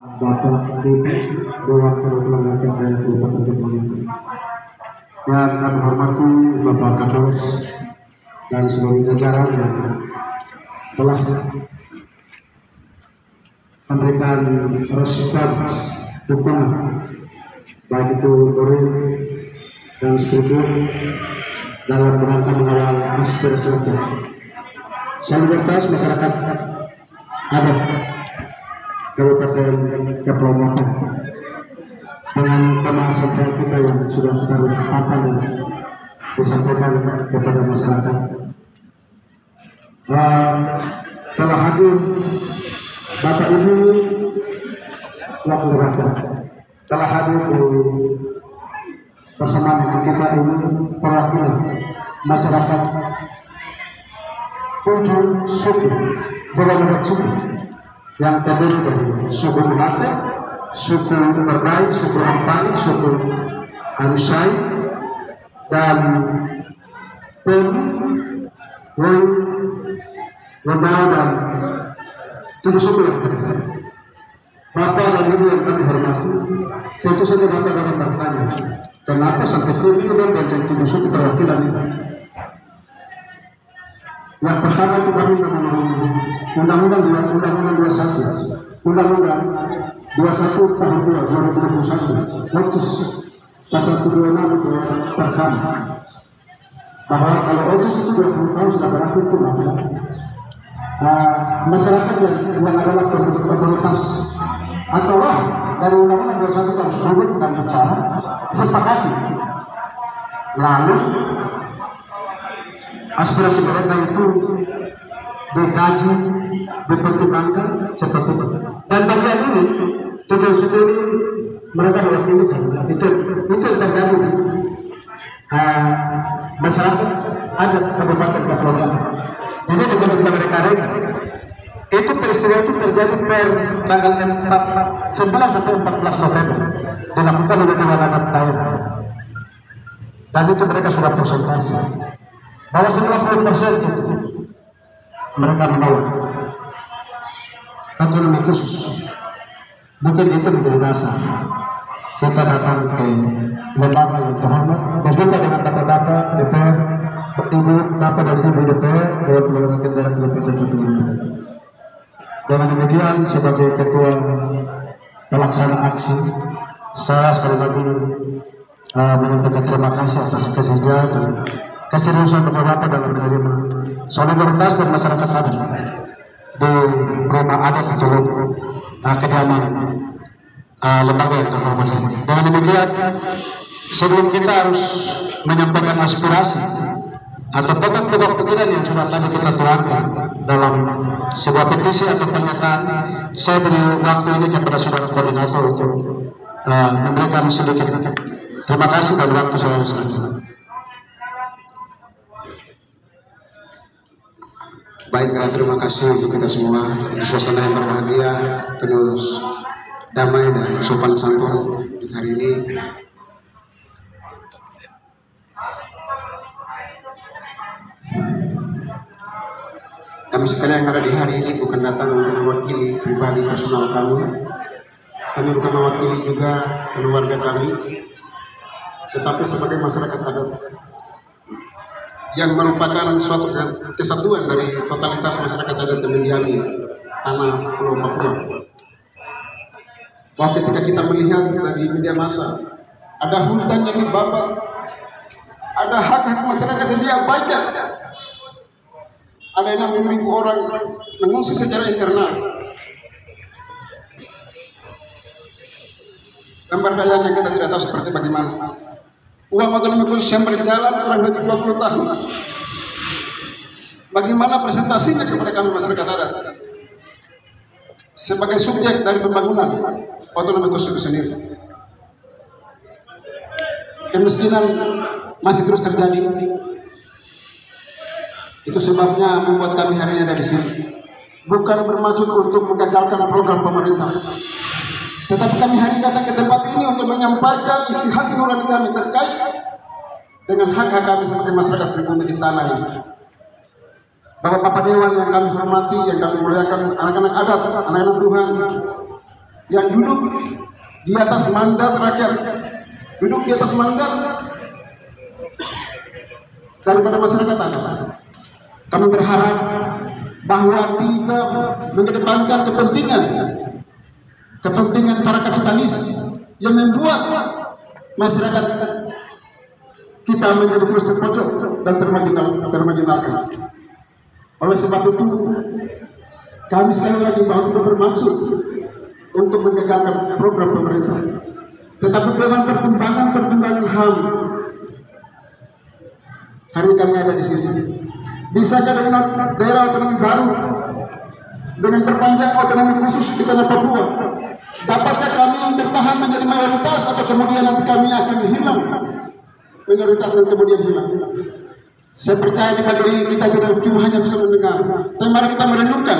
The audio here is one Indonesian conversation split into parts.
Bapak Ibu Dewan Perwakilan Rakyat Daerah Kabupaten Kebumen. Yang kami hormati Bapak Kapolres dan seluruh jajaran yang telah memberikan respon dukungan baik itu moral dan spiritual dalam rangka mengawal aspirasi rakyat. Solidaritas masyarakat adat Kabupaten Kepulauan dengan pembahasan kita yang sudah kita paparkan dan disampaikan kepada masyarakat. Telah hadir Bapak Ibu Wakil Rakyat, telah hadir di persamaan dengan kita ini perwakilan masyarakat 7 suku golongan suku yang terdiri dari suku Munate, suku Berbai, suku Ampani, suku Anusai, dan Pemi, Woi, Wenau, dan 7 suku yang terdiri. Bapak dan Ibu yang kami hormati, tentu saja Bapak dapat bertanya, kenapa sampai Pemi dan 7 suku perwakilan ini? Yang pertama itu kami Undang-Undang 21 tahun 2021 Otsus pasal 76 itu pertama bahwa kalau Otsus itu 20 tahun sudah berakhir itu maka masyarakat yang adalah otoritas atau dari Undang-Undang 21 tahun tersebut dan bicara sepakati lalu aspirasi mereka itu dikaji, dipertimbangkan seperti itu. Dan bagian ini, tujuan sendiri mereka mewakili itu terjadi di masyarakat adat Kabupaten Kepulauan. Jadi dengan mereka itu peristiwa itu terjadi per tanggal 9 sampai 14 November dilakukan oleh Dewan Adat Daerah. Dan itu mereka sudah presentasi bahwa 90% itu mereka menolak otonomi khusus. Mungkin itu menjadi dasar kita datang ke lembaga yang terhormat berjumpa dengan bapak-bapak DPR, ibu bapak dan ibu DPR Dewan Perwakilan Rakyat Daerah Kabupaten Kebumen. Dengan demikian sebagai ketua pelaksana aksi, saya sekali lagi menyampaikan terima kasih atas kesediaan dan keseriusan Bapak-Bapak dalam menerima solidaritas dan masyarakat adat di rumah adat atau kediaman lembaga yang terhormat. Dengan demikian, sebelum kita harus menyampaikan aspirasi atau pokok-pokok pikiran yang sudah tadi kita tuangkan dalam sebuah petisi atau pernyataan, saya beri waktu ini kepada saudara koordinator untuk memberikan sedikit terima kasih dan waktu saya selanjutnya. Baiklah, terima kasih untuk kita semua di suasana yang berbahagia, terus damai dan sopan santun di hari ini. Kami sekalian yang ada di hari ini bukan datang untuk mewakili pribadi personal kami. Kami bukan mewakili juga keluarga kami, tetapi sebagai masyarakat adat yang merupakan suatu kesatuan dari totalitas masyarakat adat yang mendiami tanah Pulau Papua. Bahwa ketika kita melihat dari media massa, ada hutan yang dibabat, ada hak-hak masyarakat yang diabaikan, ada 6.000 orang mengungsi secara internal. Gambar dayanya kita tidak tahu seperti bagaimana. Uang otonomi khusus yang berjalan kurang lebih 20 tahun. Bagaimana presentasinya kepada kami masyarakat adat sebagai subjek dari pembangunan otonomi khusus itu sendiri? Kemiskinan masih terus terjadi. Itu sebabnya membuat kami hari ini ada di sini. Bukan bermaksud untuk menggagalkan program pemerintah, tetapi kami hari ini datang ke tempat ini untuk menyampaikan isi hati nurani kami terkait dengan hak-hak kami sebagai masyarakat pribumi di tanah ini. Bapak-bapak dewan yang kami hormati, yang kami muliakan, anak-anak adat, anak-anak Tuhan, yang duduk di atas mandat rakyat, duduk di atas mandat daripada masyarakat adat. Kami berharap bahwa tidak mengedepankan kepentingan para kapitalis yang membuat masyarakat kita menjadi terus terpojok dan termarginalkan. Oleh sebab itu, kami sekali lagi bahwa tidak bermaksud untuk menggagalkan program pemerintah, tetapi dengan pertimbangan HAM. Hari kami ada di sini. Bisakah dengan daerah otonomi baru, dengan perpanjang otonomi khusus di tanah Papua, dapatkah kami bertahan menjadi mayoritas atau kemudian nanti kami akan hilang minoritas dan kemudian hilang? Saya percaya di pagi ini kita tidak cuma hanya bisa mendengar, tapi mari kita merenungkan.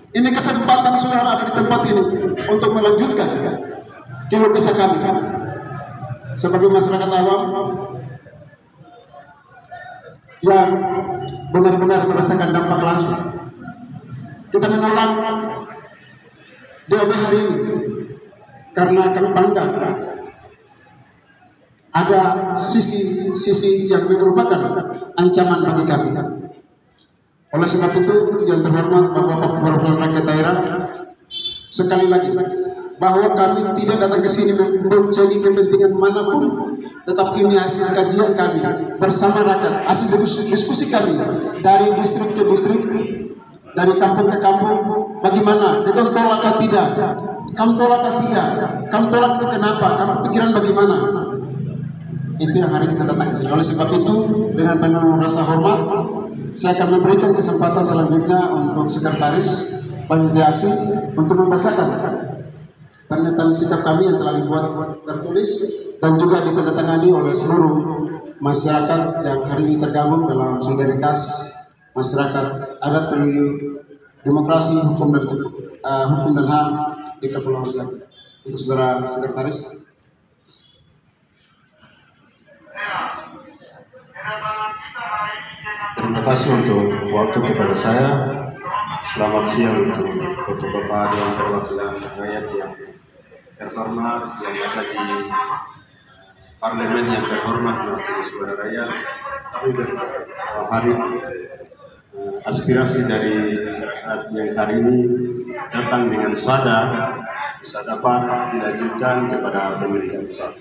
Ini kesempatan saudara ada di tempat ini untuk melanjutkan keluh kesah kami sebagai masyarakat awam yang benar-benar merasakan dampak langsung. Kita menolak DOB hari ini karena kami pandang ada sisi yang merupakan ancaman bagi kami. Oleh sebab itu, yang terhormat Bapak Perwakilan Rakyat Daerah, sekali lagi bahwa kami tidak datang ke sini mencari kepentingan manapun, tetapi ini hasil kajian kami bersama rakyat, hasil diskusi kami dari distrik ke distrik, dari kampung ke kampung. Bagaimana? Kita tolak atau tidak? Kamu tolak atau tidak? Kamu tolak itu kenapa? Kamu pikiran bagaimana? Itu yang hari kita datang ke sini. Oleh sebab itu, dengan penuh rasa hormat, saya akan memberikan kesempatan selanjutnya untuk sekretaris panitia aksi untuk membacakan pernyataan sikap kami yang telah dibuat tertulis dan juga ditandatangani oleh seluruh masyarakat yang hari ini tergabung dalam solidaritas masyarakat adat menuju demokrasi, hukum dan HAM di Kepulauan Riau. Untuk saudara sekretaris. Terima kasih untuk waktu kepada saya. Selamat siang untuk Bapak-Bapak dan perwakilan rakyat yang terhormat yang ada di parlemen yang terhormat mewakili suara rakyat. Kami hari aspirasi dari masyarakat yang hari ini datang dengan bisa dapat dilanjutkan kepada pemerintah pusat.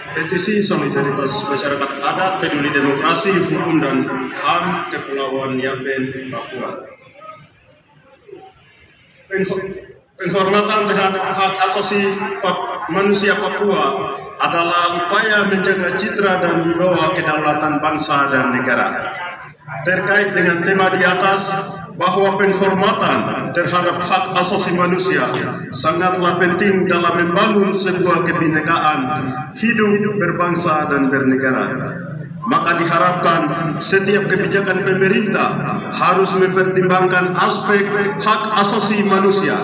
Petisi solidaritas masyarakat adat peduli demokrasi, hukum dan HAM Kepulauan Yapen, Papua. Penghormatan terhadap hak asasi manusia Papua adalah upaya menjaga citra dan wibawa kedaulatan bangsa dan negara. Terkait dengan tema di atas, bahwa penghormatan terhadap hak asasi manusia sangatlah penting dalam membangun sebuah kebinekaan hidup berbangsa dan bernegara. Maka diharapkan setiap kebijakan pemerintah harus mempertimbangkan aspek hak asasi manusia,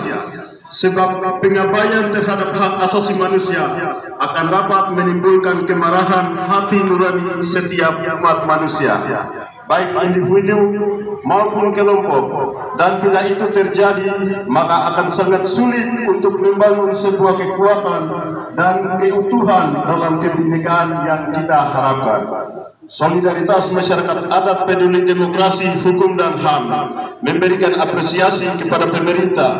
sebab pengabaian terhadap hak asasi manusia akan dapat menimbulkan kemarahan hati nurani setiap umat manusia, baik individu maupun kelompok, dan bila itu terjadi maka akan sangat sulit untuk membangun sebuah kekuatan dan keutuhan dalam kebinekaan yang kita harapkan. Solidaritas masyarakat adat peduli demokrasi, hukum dan HAM memberikan apresiasi kepada pemerintah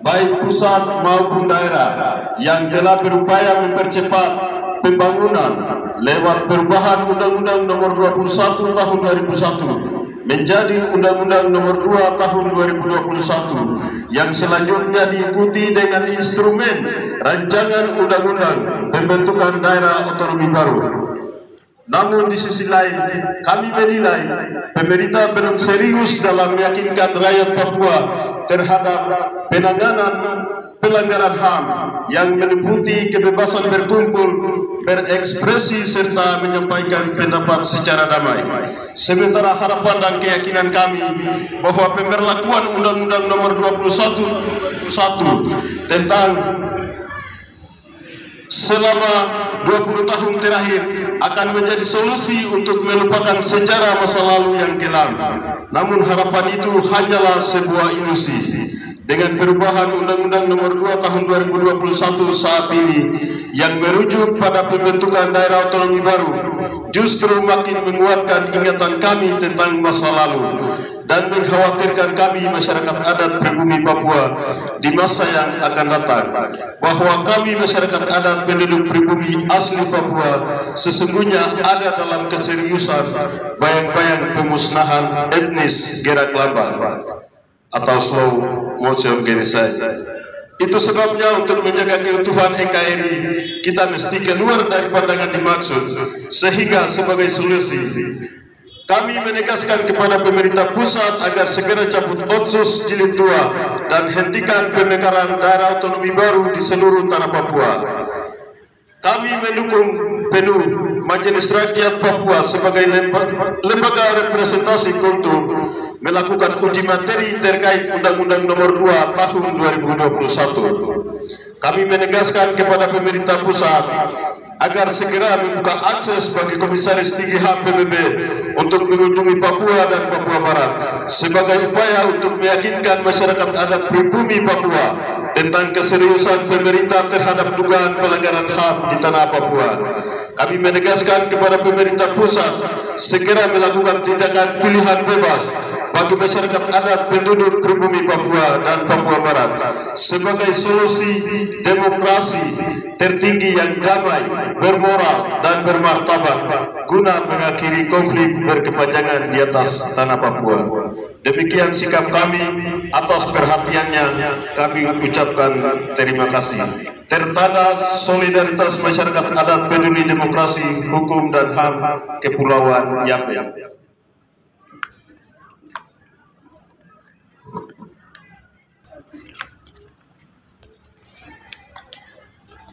baik pusat maupun daerah yang telah berupaya mempercepat pembangunan lewat perubahan Undang-Undang Nomor 21 Tahun 2001 menjadi Undang-Undang Nomor 2 Tahun 2021 yang selanjutnya diikuti dengan instrumen rancangan undang-undang pembentukan daerah otonomi baru. Namun di sisi lain, kami menilai pemerintah belum serius dalam meyakinkan rakyat Papua terhadap penanganan pelanggaran HAM yang meliputi kebebasan berkumpul, berekspresi serta menyampaikan pendapat secara damai. Sementara harapan dan keyakinan kami bahwa pemberlakuan Undang-Undang Nomor 21 tentang selama 20 tahun terakhir akan menjadi solusi untuk melupakan sejarah masa lalu yang kelam. Namun harapan itu hanyalah sebuah ilusi. dengan perubahan Undang-Undang Nomor 2 Tahun 2021 saat ini yang merujuk pada pembentukan daerah otonomi baru justru makin menguatkan ingatan kami tentang masa lalu dan mengkhawatirkan kami masyarakat adat pribumi Papua di masa yang akan datang, bahwa kami masyarakat adat penduduk pribumi asli Papua sesungguhnya ada dalam keseriusan bayang-bayang pemusnahan etnis Gerak Lamba atau slow motion genocide. Itu sebabnya untuk menjaga keutuhan NKRI kita mesti keluar dari pandangan dimaksud, sehingga sebagai solusi kami menegaskan kepada pemerintah pusat agar segera cabut Otsus Jilid 2 dan hentikan pemekaran daerah otonomi baru di seluruh tanah Papua. Kami mendukung penuh Majelis Rakyat Papua sebagai lembaga representasi kultur melakukan uji materi terkait Undang-Undang Nomor 2 Tahun 2021. Kami menegaskan kepada pemerintah pusat agar segera membuka akses bagi Komisaris Tinggi HAM PBB untuk mengunjungi Papua dan Papua Barat sebagai upaya untuk meyakinkan masyarakat adat pribumi Papua tentang keseriusan pemerintah terhadap dugaan pelanggaran HAM di tanah Papua. Kami menegaskan kepada pemerintah pusat segera melakukan tindakan pilihan bebas bagi masyarakat adat penduduk pribumi Papua dan Papua Barat sebagai solusi demokrasi tertinggi yang damai, bermoral dan bermartabat guna mengakhiri konflik berkepanjangan di atas tanah Papua. Demikian sikap kami. Atas perhatiannya kami ucapkan terima kasih. Tertanda solidaritas masyarakat adat peduli demokrasi, hukum dan HAM Kepulauan Yapen.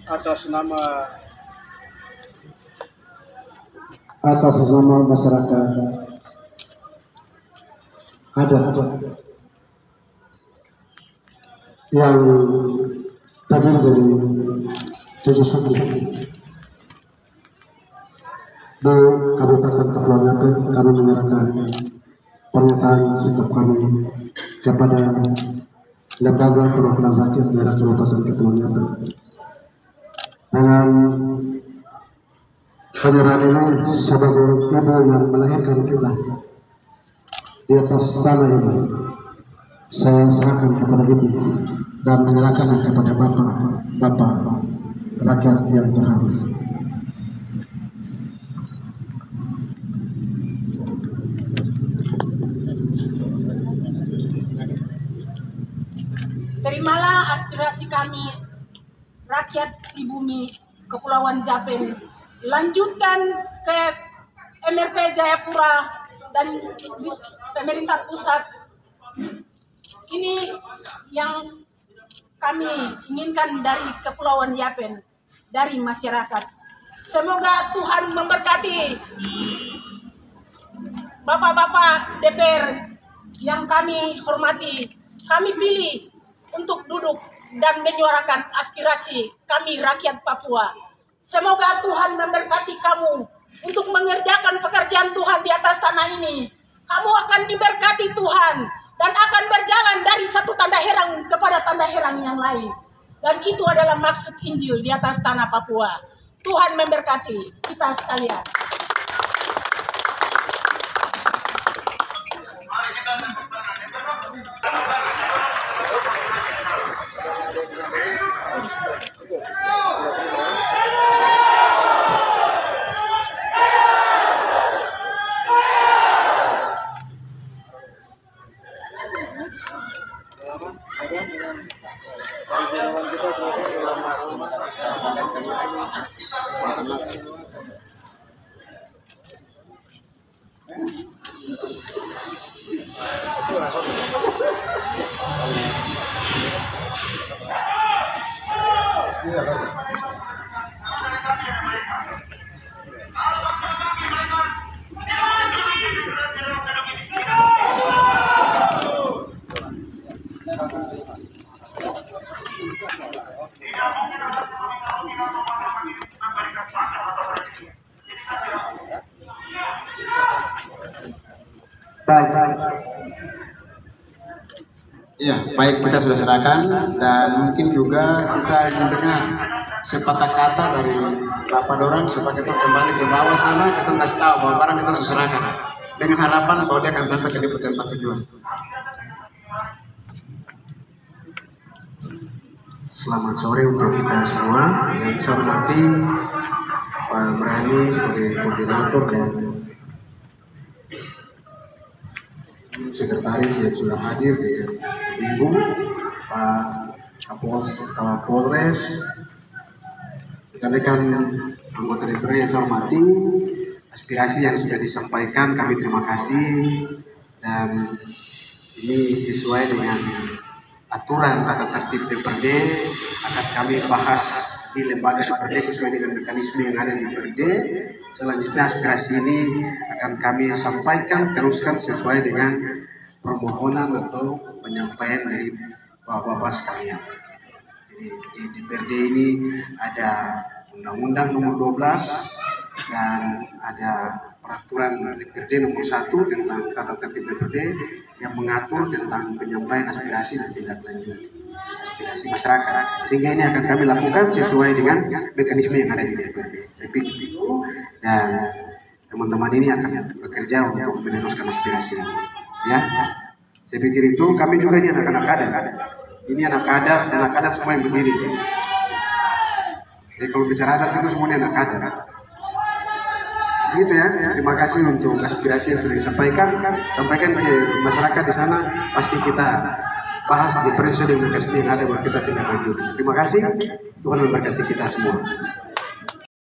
Atas nama masyarakat adat yang terdiri dari 7 suku di Kabupaten Kepulauan Yapen, kami menyerahkan pernyataan sikap kami kepada Lembaga Perwakilan Rakyat Daerah Kabupaten Kepulauan Yapen. Dengan penyerahan ini sebagai ibu yang melahirkan kita di atas tanah ini, saya serahkan kepada ibu dan menyerahkan kepada bapak rakyat yang berhadir. Terimalah aspirasi kami rakyat pribumi Kepulauan Yapen, lanjutkan ke MRP Jayapura dan pemerintah pusat. Ini yang kami inginkan dari Kepulauan Yapen, dari masyarakat. Semoga Tuhan memberkati bapak-bapak DPR yang kami hormati, kami pilih untuk duduk dan menyuarakan aspirasi kami rakyat Papua. Semoga Tuhan memberkati kamu untuk mengerjakan pekerjaan Tuhan di atas tanah ini. Kamu akan diberkati Tuhan dan akan berjalan dari satu tanda herang kepada tanda herang yang lain. Dan itu adalah maksud Injil di atas tanah Papua. Tuhan memberkati kita sekalian. Ya, baik, kita sudah serahkan dan mungkin juga kita ingin dengar sepatah kata dari Bapak Dorang supaya kita kembali ke bawah sana, kita kasih tahu bahwa barang kita sudah serahkan dengan harapan bahwa dia akan sampai ke tempat tujuan. Selamat sore untuk kita semua. Yang saya hormati Pak Brani sebagai koordinator dan sekretaris yang sudah hadir dengan Ibu, Pak Kapolres, rekan-rekan anggota DPR yang saya hormati. Aspirasi yang sudah disampaikan kami terima kasih, dan ini sesuai dengan aturan tata tertib DPRD akan kami bahas di lembaga DPRD sesuai dengan mekanisme yang ada di DPRD. Selanjutnya aspirasi ini akan kami sampaikan teruskan sesuai dengan permohonan atau penyampaian dari bapak-bapak sekalian. Jadi di DPRD ini ada Undang-Undang Nomor 12 dan ada Peraturan DPRD Nomor 1 tentang tata tertib DPRD yang mengatur tentang penyampaian aspirasi dan tindak lanjut aspirasi masyarakat. Sehingga ini akan kami lakukan sesuai dengan mekanisme yang ada di DPRD. Saya pikir itu, dan teman-teman ini akan bekerja untuk meneruskan aspirasi ini. Ya, saya pikir itu. Kami juga ini anak-anak adat. Ini anak adat semua yang berdiri. Jadi kalau bicara adat itu semuanya anak adat. Gitu ya. Terima kasih untuk aspirasi yang sudah disampaikan. Sampaikan ke masyarakat di sana. Pasti kita bahas di presiden dan mekanisme yang ada buat kita tindak lanjut. Terima kasih. Tuhan memberkati kita semua.